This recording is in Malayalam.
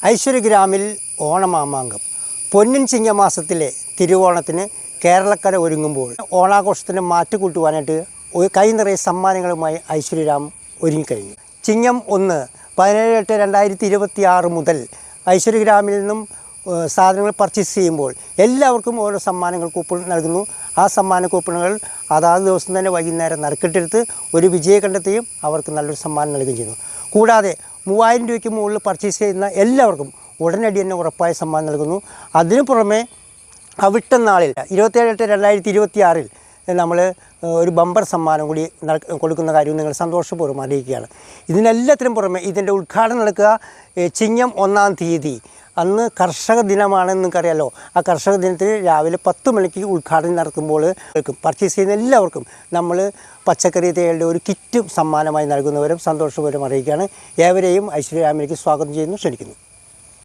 ഐശ്വര്യഗ്രാമിൽ ഓണമാമാങ്കം. പൊന്നിൻ ചിങ്ങമാസത്തിലെ തിരുവോണത്തിന് കേരളക്കര ഒരുങ്ങുമ്പോൾ ഓണാഘോഷത്തിന് മാറ്റുകൂട്ടുവാനായിട്ട് കൈ നിറയെ സമ്മാനങ്ങളുമായി ഐശ്വര്യഗ്രാം ഒരുങ്ങിക്കഴിഞ്ഞു. ചിങ്ങം 1/17/2026 മുതൽ ഐശ്വര്യഗ്രാമിൽ നിന്നും സാധനങ്ങൾ പർച്ചേസ് ചെയ്യുമ്പോൾ എല്ലാവർക്കും ഓരോ സമ്മാനങ്ങൾ കൂപ്പൺ നൽകുന്നു. ആ സമ്മാന കൂപ്പണുകൾ അതാത് ദിവസം തന്നെ വൈകുന്നേരം നറുക്കിട്ടെടുത്ത് ഒരു വിജയം കണ്ടെത്തുകയും അവർക്ക് നല്ലൊരു സമ്മാനം നൽകുകയും ചെയ്യുന്നു. കൂടാതെ 3000 രൂപയ്ക്ക് മുകളിൽ പർച്ചേസ് ചെയ്യുന്ന എല്ലാവർക്കും ഉടനടി തന്നെ ഉറപ്പായ സമ്മാനം നൽകുന്നു. അതിനു പുറമെ അവിട്ടനാളിൽ 27/8/2026 നമ്മൾ ഒരു ബമ്പർ സമ്മാനം കൂടി കൊടുക്കുന്ന കാര്യം നിങ്ങൾ സന്തോഷപൂർവ്വം അറിയിക്കുകയാണ്. ഇതിനെല്ലാത്തിനും പുറമെ ഇതിൻ്റെ ഉദ്ഘാടനം നടക്കുക ചിങ്ങം 1-ാം തീയതി. അന്ന് കർഷക ദിനമാണെന്ന് നിങ്ങൾക്കറിയാലോ. ആ കർഷക ദിനത്തിൽ രാവിലെ 10 മണിക്ക് ഉദ്ഘാടനം നടക്കുമ്പോൾ പർച്ചേസ് ചെയ്യുന്ന എല്ലാവർക്കും നമ്മൾ പച്ചക്കറി തേകളുടെ ഒരു കിറ്റും സമ്മാനമായി നൽകുന്നവരും സന്തോഷപൂർവ്വം അറിയിക്കുകയാണ്. ഏവരെയും ഐശ്വര്യഗ്രാമിലേക്ക് സ്വാഗതം ചെയ്യുന്നു, ക്ഷണിക്കുന്നു.